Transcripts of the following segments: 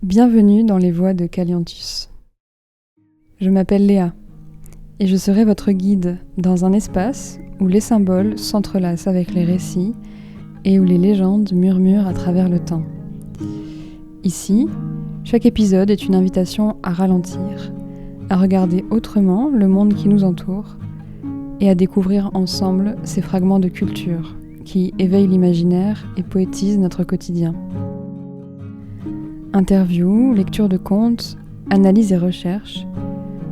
Bienvenue dans les voies de Caliantus. Je m'appelle Léa et je serai votre guide dans un espace où les symboles s'entrelacent avec les récits et où les légendes murmurent à travers le temps. Ici, chaque épisode est une invitation à ralentir, à regarder autrement le monde qui nous entoure et à découvrir ensemble ces fragments de culture qui éveillent l'imaginaire et poétisent notre quotidien. Interviews, lecture de contes, analyse et recherche,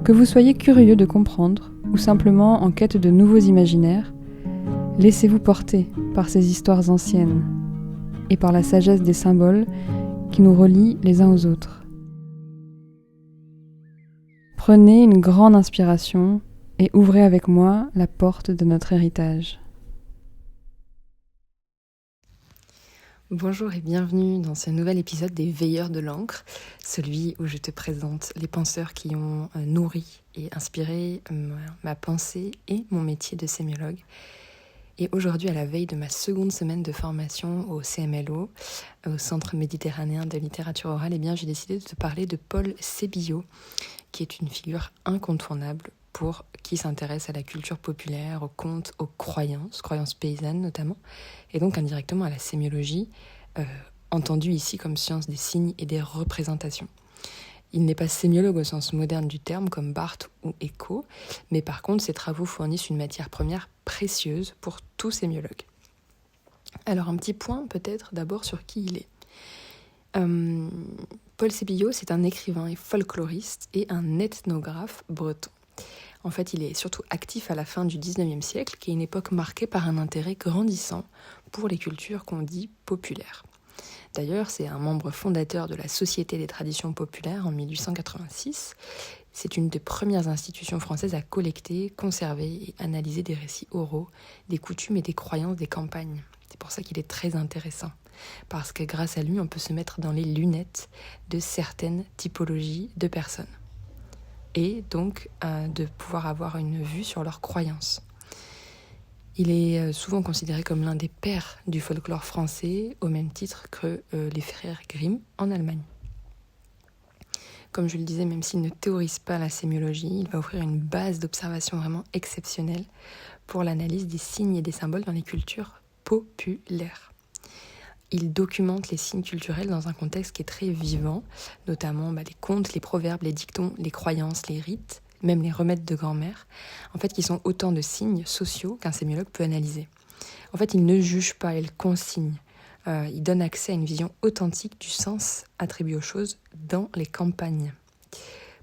que vous soyez curieux de comprendre ou simplement en quête de nouveaux imaginaires, laissez-vous porter par ces histoires anciennes et par la sagesse des symboles qui nous relient les uns aux autres. Prenez une grande inspiration et ouvrez avec moi la porte de notre héritage. Bonjour et bienvenue dans ce nouvel épisode des Veilleurs de l'encre, celui où je te présente les penseurs qui ont nourri et inspiré ma pensée et mon métier de sémiologue. Et aujourd'hui, à la veille de ma seconde semaine de formation au CMLO, au Centre méditerranéen de littérature orale, j'ai décidé de te parler de Paul Sébillot, qui est une figure incontournable pour qui s'intéresse à la culture populaire, aux contes, aux croyances paysannes notamment, et donc indirectement à la sémiologie, entendue ici comme science des signes et des représentations. Il n'est pas sémiologue au sens moderne du terme, comme Barthes ou Eco, mais par contre, ses travaux fournissent une matière première précieuse pour tout sémiologue. Alors, un petit point peut-être d'abord sur qui il est. Paul Sébillot, c'est un écrivain et folkloriste et un ethnographe breton. En fait, il est surtout actif à la fin du XIXe siècle, qui est une époque marquée par un intérêt grandissant pour les cultures qu'on dit populaires. D'ailleurs, c'est un membre fondateur de la Société des traditions populaires en 1886. C'est une des premières institutions françaises à collecter, conserver et analyser des récits oraux, des coutumes et des croyances des campagnes. C'est pour ça qu'il est très intéressant, parce que grâce à lui, on peut se mettre dans les lunettes de certaines typologies de personnes. Et donc de pouvoir avoir une vue sur leurs croyances. Il est souvent considéré comme l'un des pères du folklore français, au même titre que les frères Grimm en Allemagne. Comme je le disais, même s'il ne théorise pas la sémiologie, il va offrir une base d'observation vraiment exceptionnelle pour l'analyse des signes et des symboles dans les cultures populaires. Il documente les signes culturels dans un contexte qui est très vivant, notamment les contes, les proverbes, les dictons, les croyances, les rites, même les remèdes de grand-mère, en fait, qui sont autant de signes sociaux qu'un sémiologue peut analyser. En fait, il ne juge pas, il consigne. Il donne accès à une vision authentique du sens attribué aux choses dans les campagnes.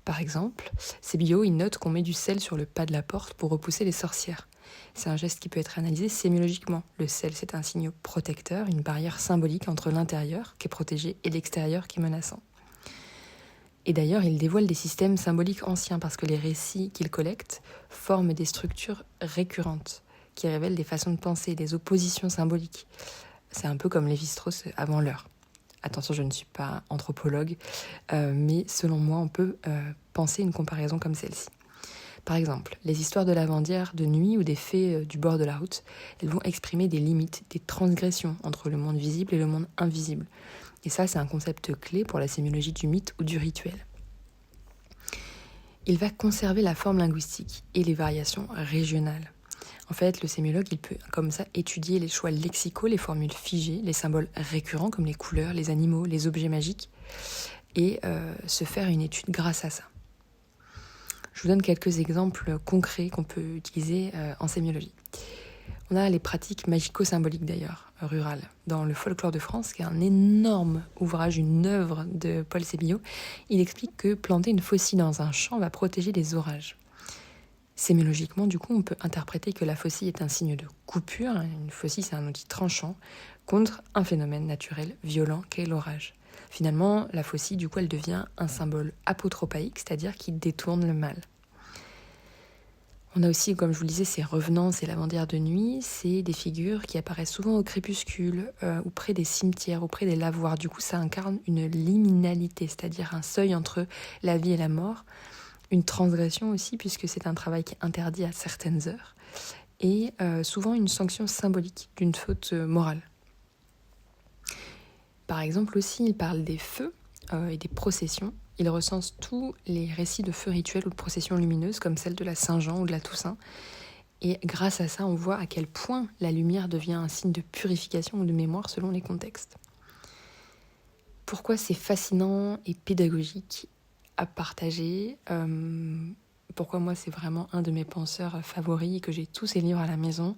Par exemple, Sébillot, il note qu'on met du sel sur le pas de la porte pour repousser les sorcières. C'est un geste qui peut être analysé sémiologiquement. Le sel, c'est un signe protecteur, une barrière symbolique entre l'intérieur, qui est protégé, et l'extérieur, qui est menaçant. Et d'ailleurs, il dévoile des systèmes symboliques anciens parce que les récits qu'il collecte forment des structures récurrentes qui révèlent des façons de penser, des oppositions symboliques. C'est un peu comme Lévi-Strauss avant l'heure. Attention, je ne suis pas anthropologue, mais selon moi, on peut penser une comparaison comme celle-ci. Par exemple, les histoires de lavandières de nuit ou des fées du bord de la route, elles vont exprimer des limites, des transgressions entre le monde visible et le monde invisible. Et ça, c'est un concept clé pour la sémiologie du mythe ou du rituel. Il va conserver la forme linguistique et les variations régionales. En fait, le sémiologue, il peut comme ça étudier les choix lexicaux, les formules figées, les symboles récurrents comme les couleurs, les animaux, les objets magiques, et se faire une étude grâce à ça. Je vous donne quelques exemples concrets qu'on peut utiliser en sémiologie. On a les pratiques magico-symboliques d'ailleurs, rurales. Dans le folklore de France, qui est un énorme ouvrage, une œuvre de Paul Sébillot, il explique que planter une faucille dans un champ va protéger des orages. Sémiologiquement, du coup, on peut interpréter que la faucille est un signe de coupure. Une faucille, c'est un outil tranchant contre un phénomène naturel violent qu'est l'orage. Finalement, la faucille, du coup, elle devient un symbole apotropaïque, c'est-à-dire qui détourne le mal. On a aussi, comme je vous le disais, ces revenants, ces lavandières de nuit, c'est des figures qui apparaissent souvent au crépuscule, ou près des cimetières, ou près des lavoirs. Du coup, ça incarne une liminalité, c'est-à-dire un seuil entre la vie et la mort, une transgression aussi, puisque c'est un travail qui est interdit à certaines heures, et souvent une sanction symbolique d'une faute morale. Par exemple aussi, il parle des feux, et des processions. Il recense tous les récits de feux rituels ou de processions lumineuses, comme celle de la Saint-Jean ou de la Toussaint. Et grâce à ça, on voit à quel point la lumière devient un signe de purification ou de mémoire selon les contextes. Pourquoi c'est fascinant et pédagogique à partager, pourquoi moi c'est vraiment un de mes penseurs favoris et que j'ai tous ces livres à la maison,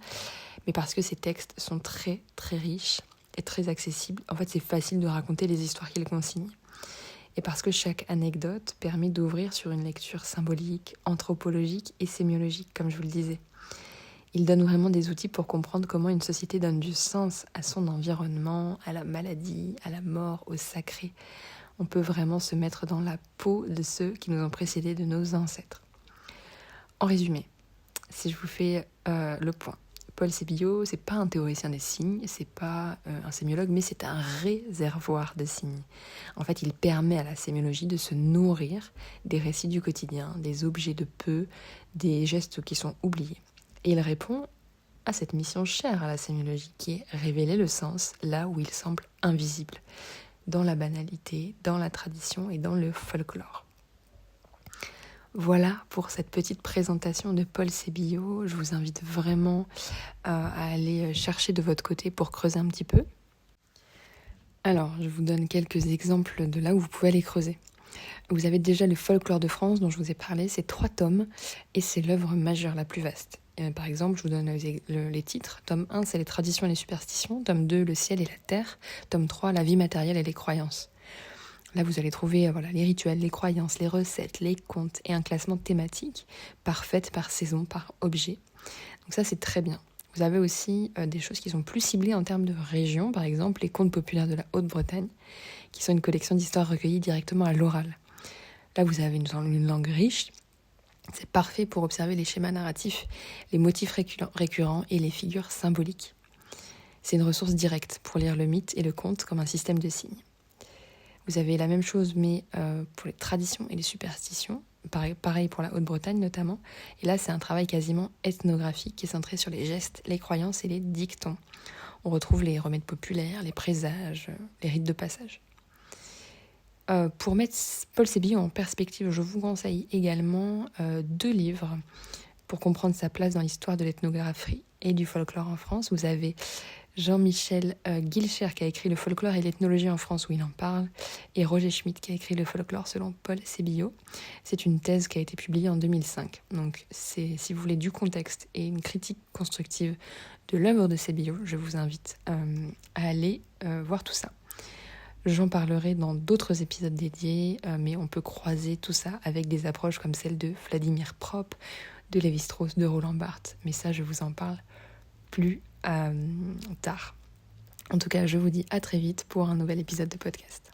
mais parce que ces textes sont très très riches et très accessibles. En fait, c'est facile de raconter les histoires qu'ils consignent. Et parce que chaque anecdote permet d'ouvrir sur une lecture symbolique, anthropologique et sémiologique, comme je vous le disais. Il donne vraiment des outils pour comprendre comment une société donne du sens à son environnement, à la maladie, à la mort, au sacré. On peut vraiment se mettre dans la peau de ceux qui nous ont précédés, de nos ancêtres. En résumé, si je vous fais le point, Paul Sébillot, c'est pas un théoricien des signes, c'est pas un sémiologue, mais c'est un réservoir de signes. En fait, il permet à la sémiologie de se nourrir des récits du quotidien, des objets de peu, des gestes qui sont oubliés. Et il répond à cette mission chère à la sémiologie, qui est révéler le sens là où il semble invisible, dans la banalité, dans la tradition et dans le folklore. Voilà pour cette petite présentation de Paul Sébillot. Je vous invite vraiment à aller chercher de votre côté pour creuser un petit peu. Alors, je vous donne quelques exemples de là où vous pouvez aller creuser. Vous avez déjà le folklore de France dont je vous ai parlé, c'est 3 tomes et c'est l'œuvre majeure la plus vaste. Par exemple, je vous donne les titres. Tome 1, c'est les traditions et les superstitions. Tome 2, le ciel et la terre. Tome 3, la vie matérielle et les croyances. Là, vous allez trouver les rituels, les croyances, les recettes, les contes et un classement thématique par fête, par saison, par objet. Donc ça, c'est très bien. Vous avez aussi des choses qui sont plus ciblées en termes de région, par exemple les contes populaires de la Haute-Bretagne, qui sont une collection d'histoires recueillies directement à l'oral. Là, vous avez une langue riche. C'est parfait pour observer les schémas narratifs, les motifs récurrents et les figures symboliques. C'est une ressource directe pour lire le mythe et le conte comme un système de signes. Vous avez la même chose, mais pour les traditions et les superstitions, pareil pour la Haute-Bretagne notamment. Et là, c'est un travail quasiment ethnographique qui est centré sur les gestes, les croyances et les dictons. On retrouve les remèdes populaires, les présages, les rites de passage. Pour mettre Paul Sébillot en perspective, je vous conseille également 2 livres pour comprendre sa place dans l'histoire de l'ethnographie et du folklore en France. Vous avez Jean-Michel Guilcher qui a écrit le folklore et l'ethnologie en France où il en parle, et Roger Schmitt qui a écrit le folklore selon Paul Sébillot. C'est une thèse qui a été publiée en 2005. Donc si vous voulez du contexte et une critique constructive de l'œuvre de Sébillot, je vous invite à aller voir tout ça. J'en parlerai dans d'autres épisodes dédiés, mais on peut croiser tout ça avec des approches comme celle de Vladimir Propp, de Lévi-Strauss, de Roland Barthes. Mais ça, je vous en parle plus tard. En tout cas, je vous dis à très vite pour un nouvel épisode de podcast.